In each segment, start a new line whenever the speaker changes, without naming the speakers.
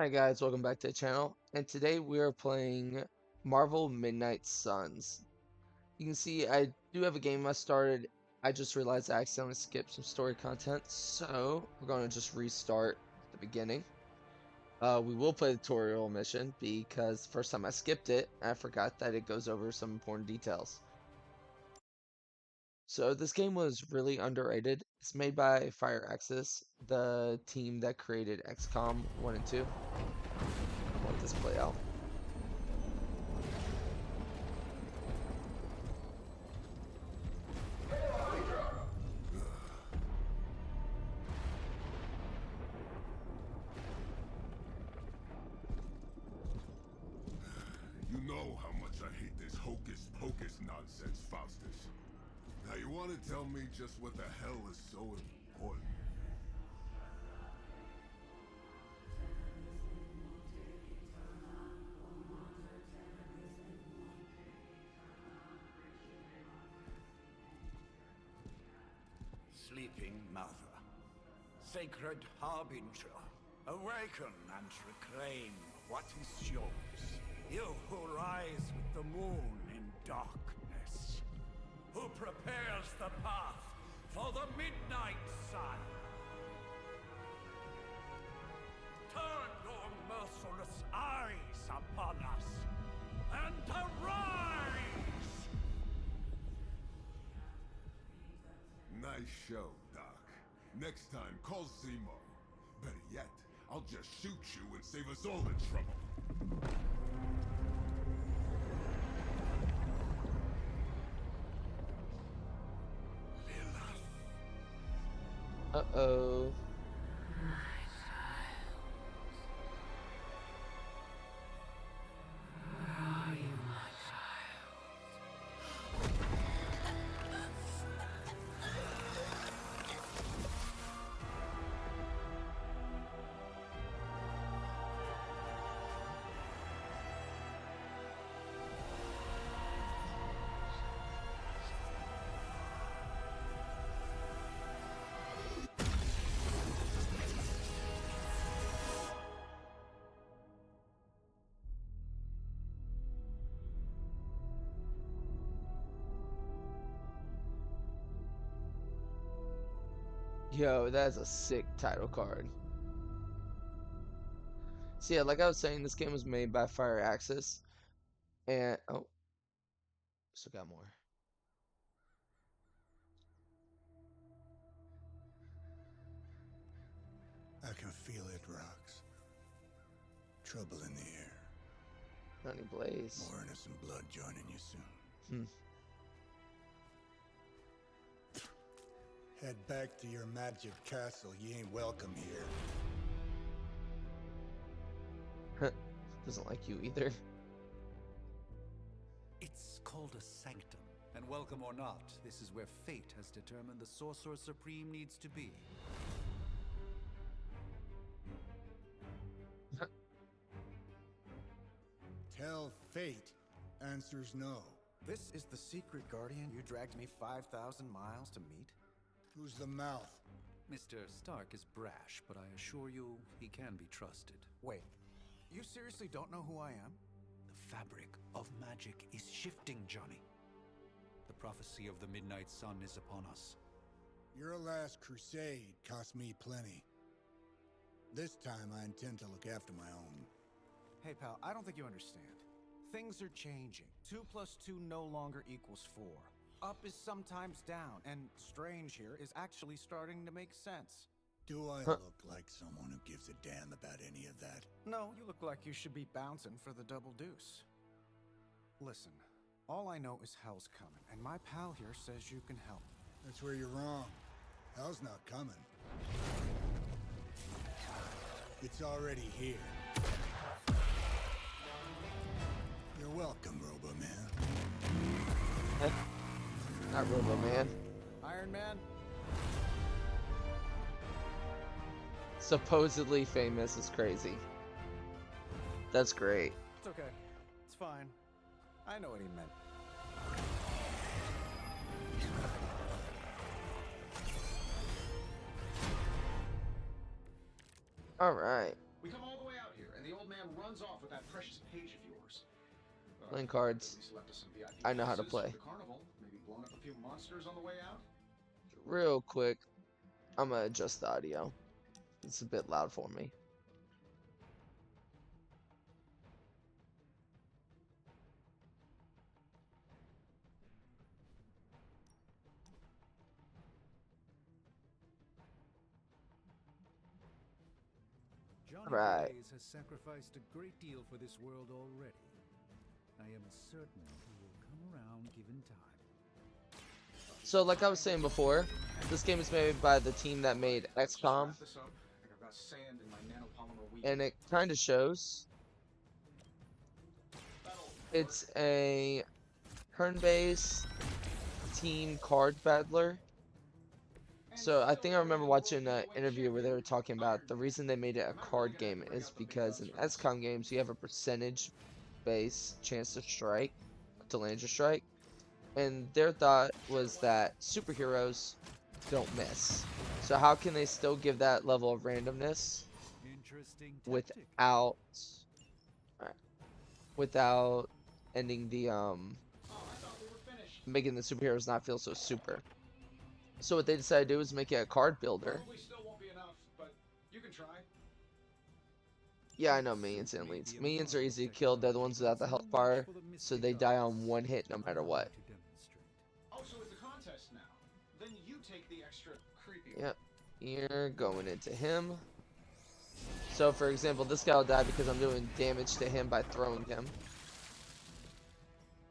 Hi guys, welcome back to the channel, and today we are playing Marvel Midnight Suns. You can see I do have a game I started. I just realized I accidentally skipped some story content, so we're going to just restart the beginning. We will play the tutorial mission because the first time I skipped it, I forgot that it goes over some important details. So this game was really underrated. It's made by Firaxis, the team that created XCOM 1 and 2. I'll let this play out.
You know how much I hate this hocus-pocus nonsense, Faustus. Now you want to tell me just what the hell is so important?
Sleeping Mother, Sacred Harbinger, awaken and reclaim what is yours. You who rise with the moon in darkness, who prepares the path for the midnight sun. Turn your merciless eyes upon us, and arise!
Nice show, Doc. Next time, call Seymour. Better yet, I'll just shoot you and save us all the trouble. Lilith.
Uh-oh. Yo, that's a sick title card. So yeah, like I was saying, this game was made by Firaxis, and oh, still got more.
I can feel it, Rox. Trouble in the air.
Honey Blaze.
More innocent blood joining you soon. Head back to your magic castle. You ain't welcome here.
Doesn't like you either.
It's called a sanctum, and welcome or not, this is where fate has determined the Sorcerer Supreme needs to be.
Tell fate. Answers no.
This is the secret guardian you dragged me 5,000 miles to meet?
Who's the mouth?
Mr. Stark is brash, but I assure you, he can be trusted.
Wait, you seriously don't know who I am?
The fabric of magic is shifting, Johnny. The prophecy of the Midnight Sun is upon us.
Your last crusade cost me plenty. This time I intend to look after my own.
Hey pal, I don't think you understand. Things are changing. 2 plus 2 no longer equals 4. Up is sometimes down, and strange here is actually starting to make sense.
Do I look like someone who gives a damn about any of that?
No, you look like you should be bouncing for the double deuce. Listen, all I know is hell's coming, and my pal here says you can help.
That's where you're wrong. Hell's not coming. It's already here. You're welcome, Robo-Man.
Not Robo Man.
Iron Man?
Supposedly famous is crazy. That's great.
It's okay. It's fine. I know what he meant.
All right.
We come all the way out here, the old man runs off with that precious page of yours.
Playing cards.
At least left us some VIP
I know how to
passes
play.
for the carnival. Maybe blown up a few monsters on the way out.
Real quick, I'm gonna adjust the audio. It's a bit loud for me.
Johnny
Right.
Blaze has sacrificed a great deal for this world already. I am certain he will come around given time.
So, like I was saying before, this game is made by the team that made XCOM,
Wrap this up. I think I've got sand in my nanopolymer weed.
and it kind of shows. It's a turn-based team card battler. So I think I remember watching an interview where they were talking about the reason they made it a card game is because in XCOM games you have a percentage-based chance to strike, to land your strike, and their thought was that superheroes don't miss. So how can they still give that level of randomness
Interesting tactic.
without ending the making the superheroes not feel so super. So what they decided to do is make it a card builder.
Probably still won't be enough, but you can try.
Yeah, I know minions and elites. Minions are easy to kill. They're the ones without the health bar, so they die on one hit no matter what.
Oh, so it's a contest now. Then you take the extra creepy.
Yep, you're going into him. So for example, this guy will die because I'm doing damage to him by throwing him.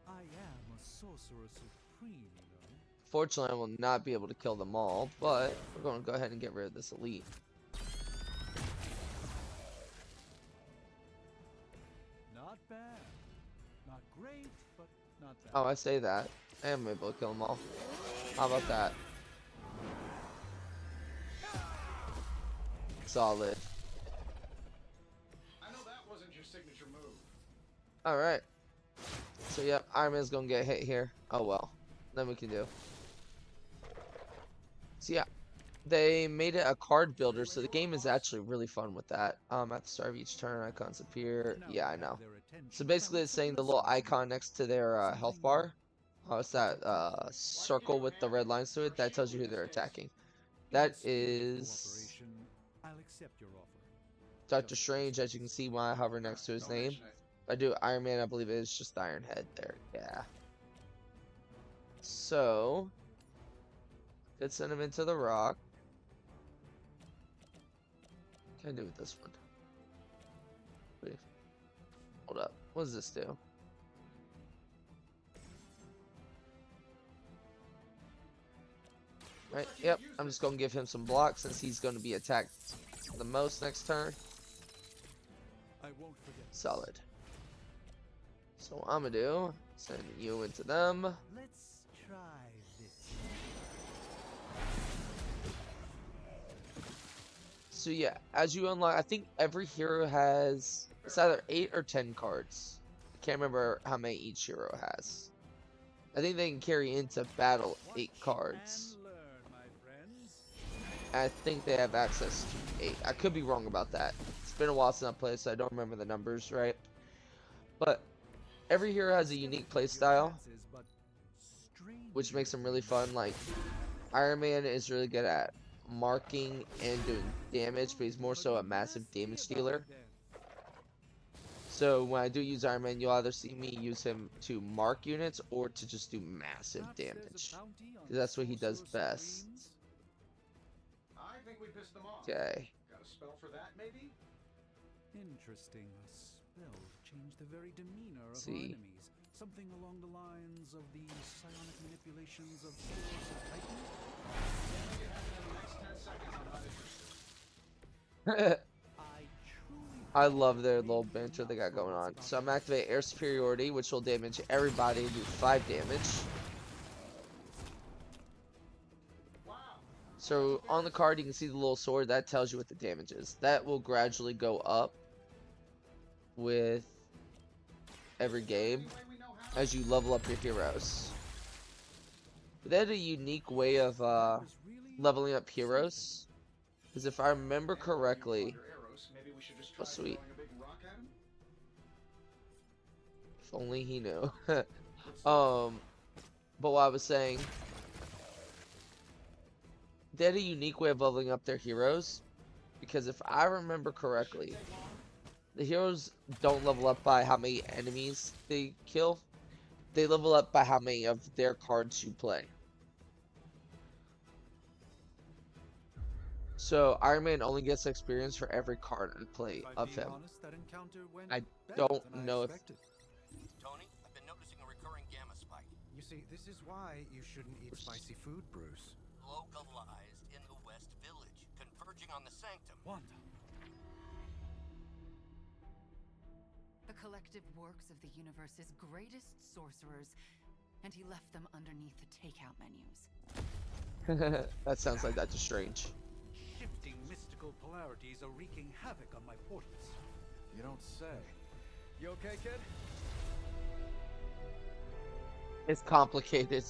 I am a sorcerer supreme, you know.
Fortunately, I will not be able to kill them all, but we're going to go ahead and get rid of this elite.
Not bad. Not great, but not bad.
Oh, I say that. I am able to kill them all. How about that? Solid.
I know that wasn't your signature move.
Alright. So, yep, Iron Man's going to get hit here. Oh, well. Then we can do. So, yeah. They made it a card builder, so the game is actually really fun with that. At the start of each turn, icons appear. Yeah, I know. So basically it's saying the little icon next to their health bar. Oh, it's that circle with the red lines to it. That tells you who they're attacking. That is
I'll accept your offer.
Dr. Strange, as you can see when I hover next to his name. If I do Iron Man, I believe it is just Iron Head there. Yeah. So, let's send him into the rock. What can I do with this one? Wait. Hold up. What does this do? Right, yep, I'm just going to give him some blocks since he's going to be attacked the most next turn.
I won't forget.
Solid. So what I'm going to do, send you into them.
Let's try this.
So yeah, as you unlock, I think every hero has, it's either 8 or 10 cards. I can't remember how many each hero has. I think they can carry into battle 8 cards. I think they have access to 8. I could be wrong about that. It's been a while since I played, so I don't remember the numbers right. But every hero has a unique playstyle, which makes them really fun. Like Iron Man is really good at marking and doing damage, but he's more so a massive damage dealer. So when I do use Iron Man, you'll either see me use him to mark units or to just do massive damage, because that's what he does best.
I think we pissed them off.
Okay.
Got a spell for that, maybe?
Interesting. A spell change the very demeanor of our
See.
enemies. Something along the lines of the psionic manipulations of heroes of Titan?
Maybe it happens in the next 10 seconds. I'm not interested.
I love their little banter they got going on. So I'm gonna activate Air Superiority, which will damage everybody and do 5 damage. So on the card you can see the little sword, that tells you what the damage is. That will gradually go up with every game as you level up your heroes. But they had a unique way of leveling up heroes, because if I remember correctly,
heroes. Maybe we should just
Oh,
try
sweet.
throwing a big rock at him?
If only he knew.
Let's
But what I was saying, they had a unique way of leveling up their heroes. Because if I remember correctly, the heroes don't level up by how many enemies they kill. They level up by how many of their cards you play. So Iron Man only gets experience for every card I play
If I'm
of
being
him.
honest, that encounter went
I
better
don't
than I
know if
expected.
Tony, I've been noticing a recurring gamma spike.
You see, this is why you shouldn't eat spicy food, Bruce.
Localized in the West Village, converging on the Sanctum.
Wanda.
The collective works of the universe's greatest sorcerers, and he left them underneath the takeout menus.
that sounds like Doctor Strange.
Shifting mystical polarities are wreaking havoc on my portals.
You don't say. You okay, kid?
It's complicated.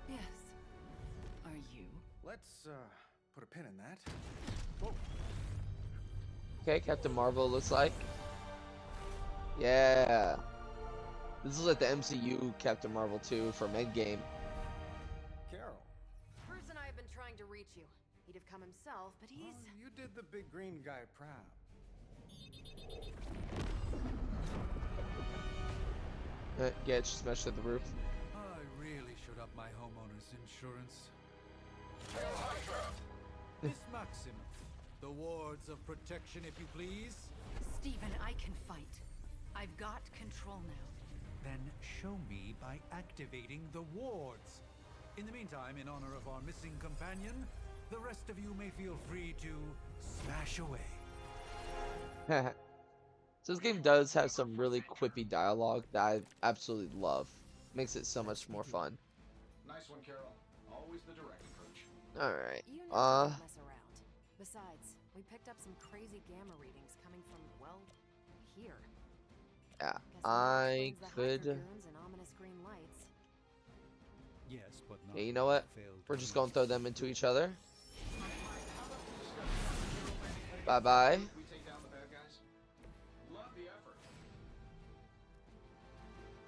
Yes. Are you?
Let's, put a pin in that. Whoa.
Okay, Captain Marvel looks like. Yeah. This is like the MCU Captain Marvel 2 from Endgame.
Carol.
Bruce and I have been trying to reach you. He'd have come himself, but he's...
Oh, you did the big green guy proud.
Yeah, just smashed at the roof.
I really should up my homeowner's insurance. Miss Maximoff, the wards of protection, if you please.
Stephen, I can fight. I've got control now.
Then show me by activating the wards. In the meantime, in honor of our missing companion, the rest of you may feel free to smash away.
So this game does have some really quippy dialogue that I absolutely love. Makes it so much more fun.
Nice one, Carol. Always the direct approach.
Alright.
You know I don't mess around. Besides, we picked up some crazy gamma readings coming from, well, here.
Yeah.
Guess that
I
explains the
could.
hydrogoons and ominous green lights.
Yes, but not
Yeah, you know what?
failed
We're
to
just gonna
use
throw them into each other. Bye bye.
We take down the bad guys? Love the effort.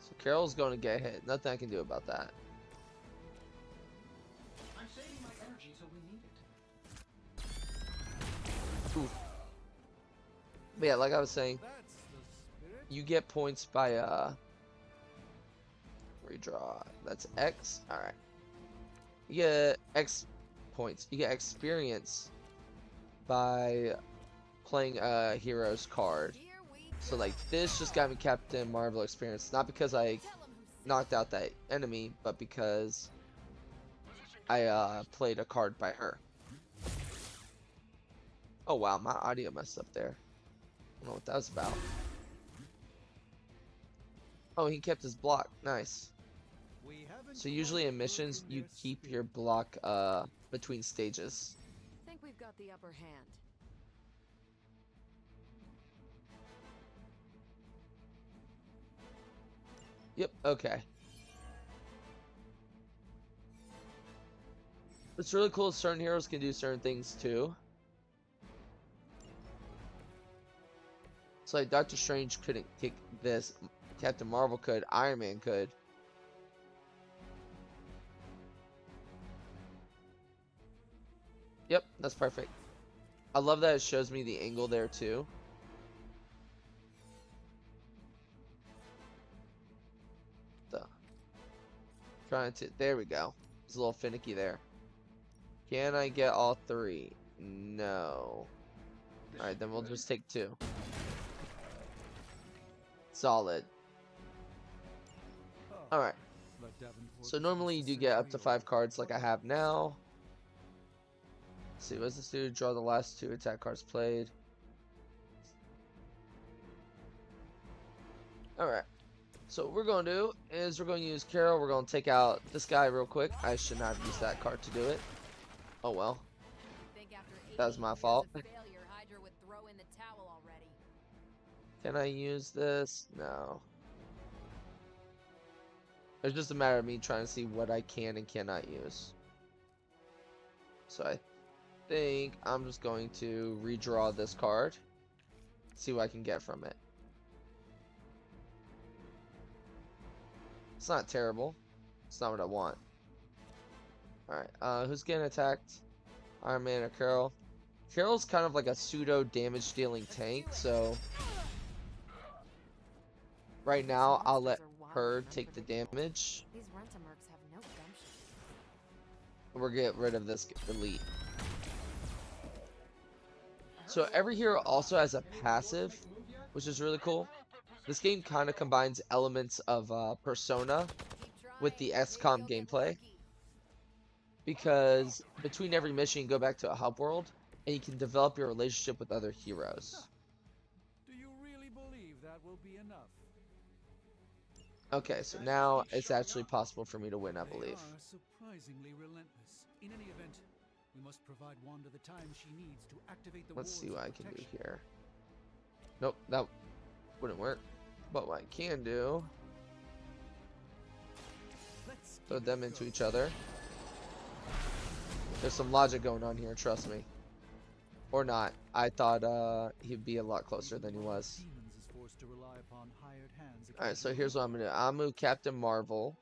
So Carol's gonna get hit. Nothing I can do about that.
I'm saving my energy till we need it.
Ooh. But yeah, like I was saying,
That's the spirit.
you get points by redraw. That's X. Alright. You get X points. You get experience by playing a hero's card.
Here we
So like this just got me Captain Marvel experience. Not because I
tell him
knocked out that enemy, but because I played a card by her. Oh wow, my audio messed up there. I don't know what that was about. Oh, he kept his block. Nice.
We haven't
So usually
quite
in missions,
broken
you
their
keep
spirit.
your block between stages.
think we've got the upper hand.
Yep, okay. It's really cool. Certain heroes can do certain things too. So like Doctor Strange couldn't kick this. Captain Marvel could. Iron Man could. Yep, that's perfect. I love that it shows me the angle there too. Trying to, there we go. It's a little finicky there. Can I get all three? No. Alright, then we'll just take two. Solid.
Oh,
Alright.
but Davenport
So
seems
normally you
to
do
say
get up to
we
5
are
cards like I have now. Let's see, what's this do? Draw the last 2 attack cards played. Alright. So what we're going to do is we're going to use Carol. We're going to take out this guy real quick. I should not have used that card to do it. Oh well.
Think after
That was
18
my
years
fault.
of failure, Hydra would throw in the towel already.
Can I use this? No. It's just a matter of me trying to see what I can and cannot use. So I think I'm just going to redraw this card. See what I can get from it. It's not terrible. It's not what I want. Alright, who's getting attacked? Iron Man or Carol? Carol's kind of like a pseudo damage dealing tank, so right now I'll let her take the damage.
These Rent-A-Mercs have no gumption.
We'll get rid of this elite. So every hero also has a passive, which is really cool. This game kind of combines elements of Persona with the XCOM gameplay, because between every mission you go back to a hub world and you can develop your relationship with other heroes.
Do you really believe that will be enough?
Okay, so now it's actually possible for me to win, I believe.
They are surprisingly relentless. In any event, we must provide Wanda the time she needs to activate the
Let's see
wards
what
of
I can do
protection.
here. Nope, that wouldn't work. But what I can do,
Let's
throw
give
them
it a
into
go.
each other. There's some logic going on here, trust me. Or not. I thought he'd be a lot closer than he was.
Demons is forced to rely upon hired hands.
Alright, so here's what I'm gonna do. I'll move Captain Marvel.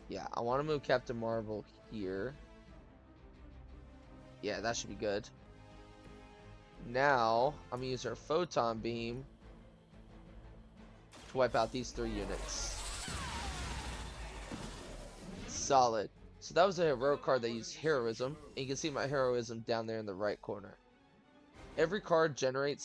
Yeah, I want to move Captain Marvel here. Yeah, that should be good. Now, I'm going to use her Photon Beam to wipe out these 3 units. Solid. So that was a heroic card that used heroism. And you can see my heroism down there in the right corner. Every card can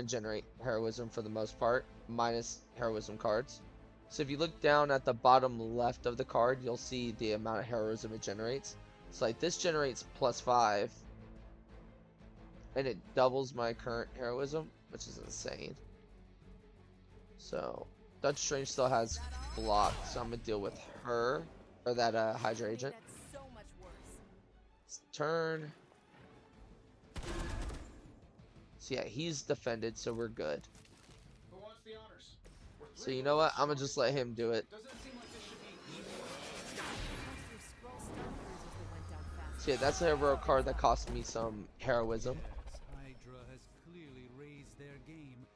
generate heroism for the most part, minus heroism cards. So if you look down at the bottom left of the card, you'll see the amount of heroism it generates. So like this generates +5, and it doubles my current heroism, which is insane. So Dutch Strange still has block, so I'm gonna deal with her, or that Hydra agent.
That's so much worse.
Turn. So yeah, he's defended, so we're good.
Who wants the honors? We're
So
three
you know what?
votes.
I'm gonna just let him do it.
Doesn't it seem like this should be easy?
Those scroll stun cruisers that went down fast.
So yeah, that's a heroic card that cost me some heroism.
Yes, Hydra has clearly raised their game, and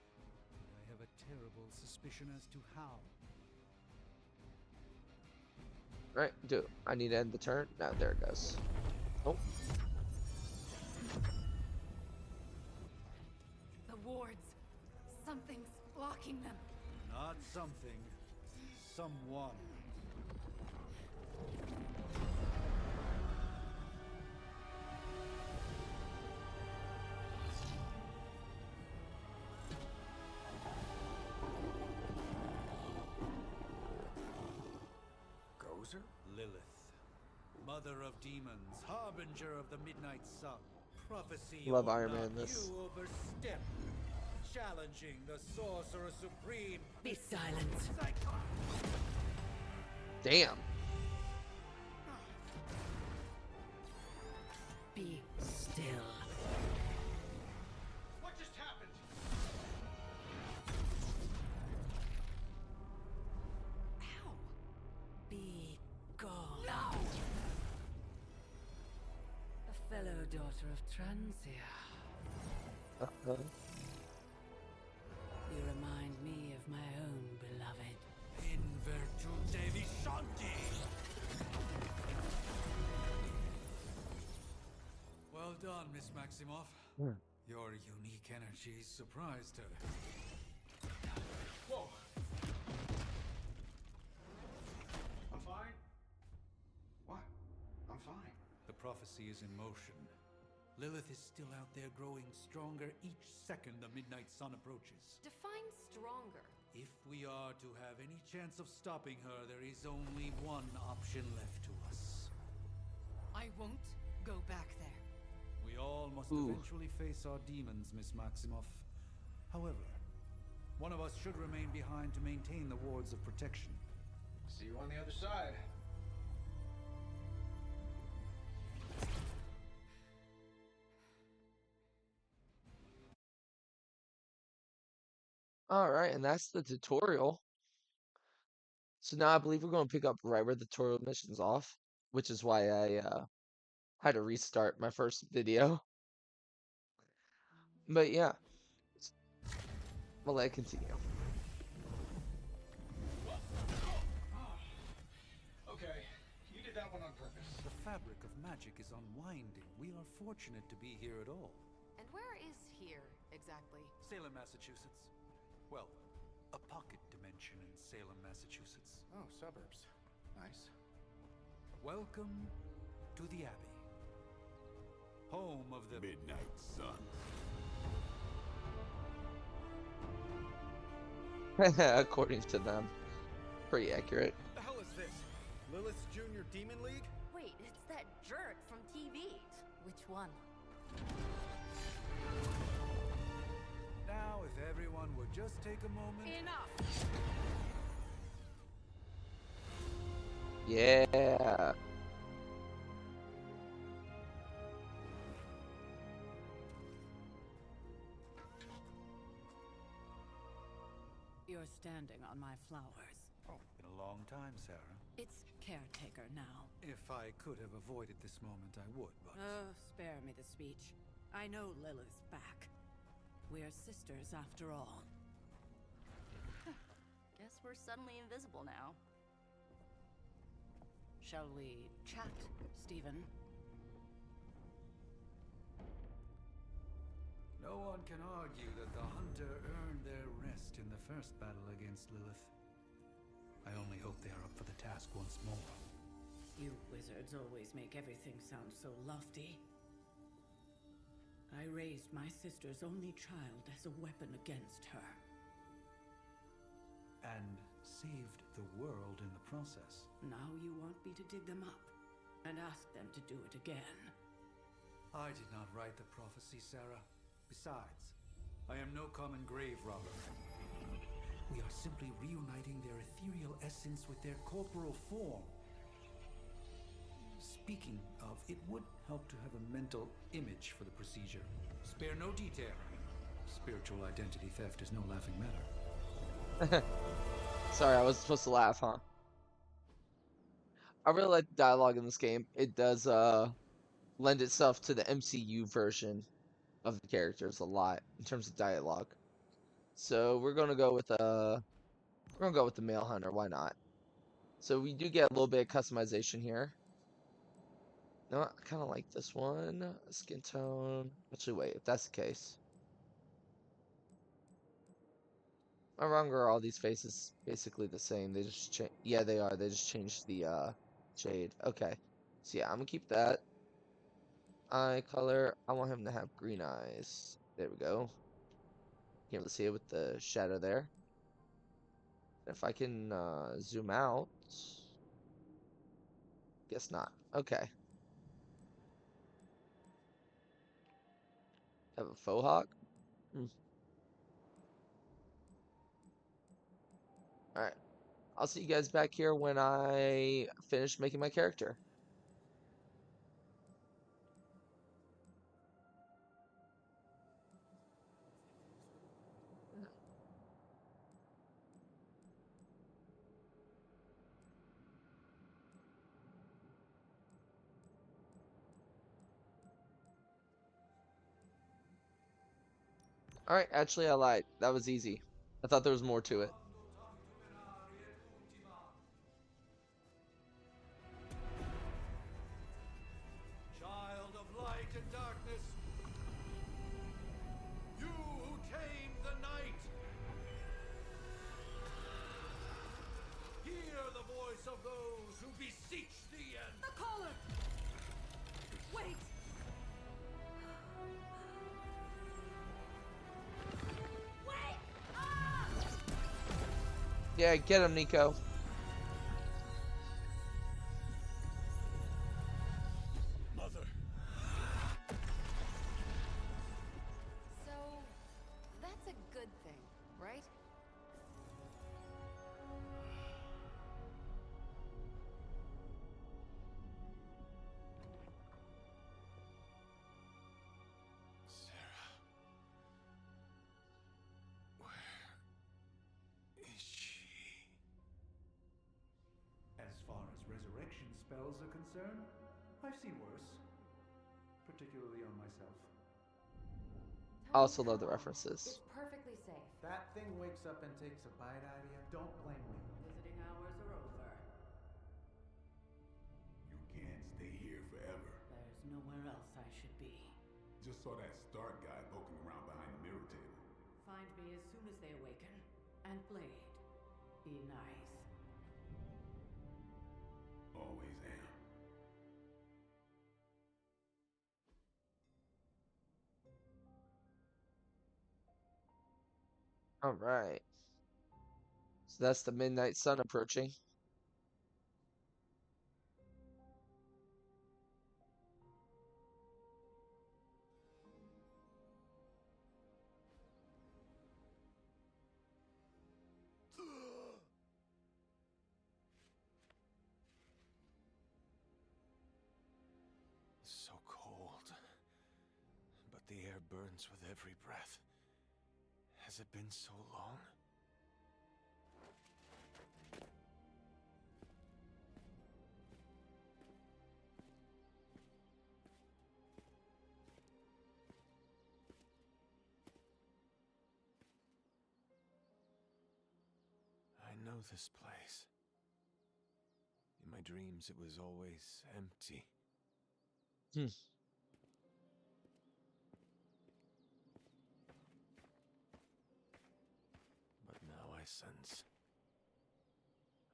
I have a terrible suspicion as to how.
Right, do. I need to end the turn. Now there it goes. Oh,
The wards. Something's blocking them.
Not something, someone.
Gozer?
Lilith, mother of demons, harbinger of the midnight sun, prophecy
Love
or
Iron
not,
Man this.
you overstep, challenging the sorcerer supreme.
Be silent.
damn.
Be still.
What just happened?
Ow. Be gone. No. A fellow daughter of Transia.
Uh-huh.
You remind me of my own beloved.
In virtute vishanti. Well done, Miss Maximoff.
Hmm.
Your unique energy surprised her.
Whoa. I'm fine. What? I'm fine.
The prophecy is in motion. Lilith is still out there growing stronger each second the midnight sun approaches.
Define stronger.
If we are to have any chance of stopping her, there is only one option left to us.
I won't go back there.
We all must
Ooh.
eventually face our demons, Miss Maximoff. However, one of us should remain behind to maintain the wards of protection.
See you on the other side.
Alright, and that's the tutorial. So now I believe we're going to pick up right where the tutorial mission's off. which is why I had to restart my first video. But yeah, we'll let it continue.
Okay, you did that one on purpose.
The fabric of magic is unwinding. We are fortunate to be here at all.
And where is here, exactly?
Salem, Massachusetts. Well, a pocket dimension in Salem, Massachusetts.
Oh, suburbs. Nice.
Welcome to the Abbey. Home of the
Midnight Sun.
According to them. Pretty accurate.
The hell is this? Lilith's Junior Demon League?
Wait, it's that jerk from TV. Which one?
Now, if everyone would just take a moment.
Enough!
Yeah.
You're standing on my flowers.
Oh, been a long time, Sarah.
It's caretaker now.
If I could have avoided this moment, I would, but...
Oh, spare me the speech. I know Lilith's back. We're sisters after all.
Guess we're suddenly invisible now.
Shall we chat, Stephen?
No one can argue that the Hunter earned their rest in the first battle against Lilith. I only hope they are up for the task once more.
You wizards always make everything sound so lofty. I raised my sister's only child as a weapon against her.
And saved the world in the process.
Now you want me to dig them up and ask them to do it again.
I did not write the prophecy, Sarah. Besides, I am no common grave robber. We are simply reuniting their ethereal essence with their corporal form. Speaking of, it would help to have a mental image for the procedure. Spare no detail. Spiritual identity theft is no laughing matter.
Sorry, I wasn't supposed to laugh, huh? I really like the dialogue in this game. It does lend itself to the MCU version of the characters a lot in terms of dialogue. So we're gonna go with the male hunter. Why not? So we do get a little bit of customization here. No, I kind of like this one. Skin tone. Actually, wait. If that's the case, am I wrong, or are all these faces basically the same? They just change. Yeah, they are. They just changed the shade. Okay. So yeah, I'm gonna keep that. Eye color. I want him to have green eyes. There we go. You able to see it with the shadow there. If I can zoom out. Guess not. Okay. Have a faux hawk. Alright. I'll see you guys back here when I finish making my character. Alright, actually I lied. That was easy. I thought there was more to it.
Child of light and darkness, you who tame the night, hear the voice of those who beseech the end.
The collar! Wait! Wait! Ah!
Yeah, get him, Nico.
Mother.
So, that's a good thing, right?
Sarah. Where is she?
concerned, I've seen worse, particularly on myself.
I also love the references.
It's perfectly safe.
That thing wakes up and takes a bite out of you. Don't blame me.
Visiting hours are over.
You can't stay here forever.
There's nowhere else I should be.
Just saw that Stark guy poking around behind the mirror table.
Find me as soon as they awaken. And Blade, be nice.
Always am.
All right. So that's the midnight sun approaching.
So cold. But the air burns with every breath. Has it been so long? I know this place. In my dreams, it was always empty. But now I sense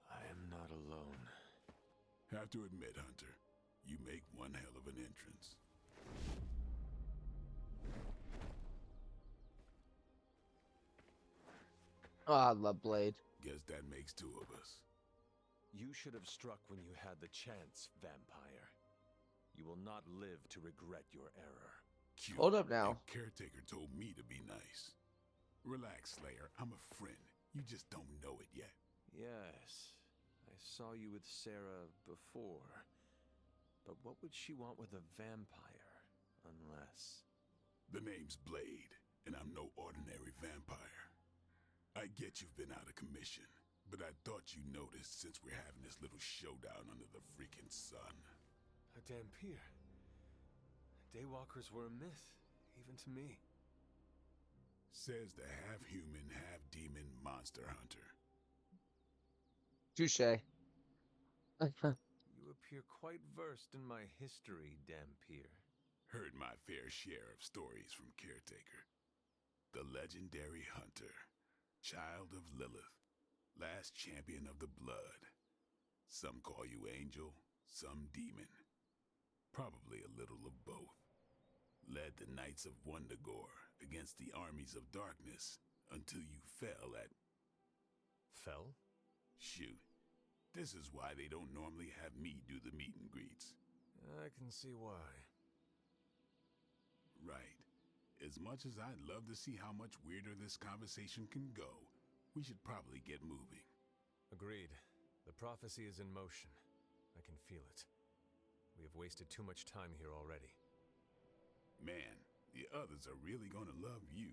I am not alone.
Have to admit, Hunter, you make one hell of an entrance.
Oh, I love Blade.
Guess that makes two of us.
You should have struck when you had the chance, vampire. You will not live to regret your error.
Cute.
Hold up now.
And Caretaker told me to be nice. Relax, Slayer. I'm a friend. You just don't know it yet.
Yes, I saw you with Sarah before. But what would she want with a vampire? Unless...
The name's Blade, and I'm no ordinary vampire. I get you've been out of commission, but I thought you noticed since we're having this little showdown under the freaking sun.
A Dampier. Daywalkers were a myth, even to me.
Says the half-human, half-demon monster hunter.
Touche.
You appear quite versed in my history, Dampier.
Heard my fair share of stories from Caretaker. The legendary hunter. Child of Lilith, last champion of the blood. Some call you angel, some demon. Probably a little of both. Led the Knights of Wundagore against the armies of darkness until you fell at...
Fell?
Shoot. This is why they don't normally have me do the meet and greets.
I can see why.
Right. As much as I'd love to see how much weirder this conversation can go, we should probably get moving.
Agreed. The prophecy is in motion. I can feel it. We have wasted too much time here already.
Man, the others are really gonna love you.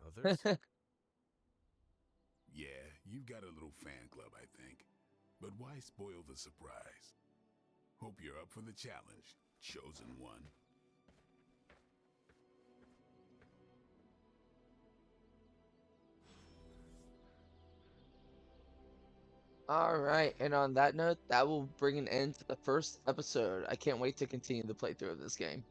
Others?
Yeah, you've got a little fan club, I think. But why spoil the surprise? Hope you're up for the challenge, chosen one.
All right, and on that note, that will bring an end to the first episode. I can't wait to continue the playthrough of this game.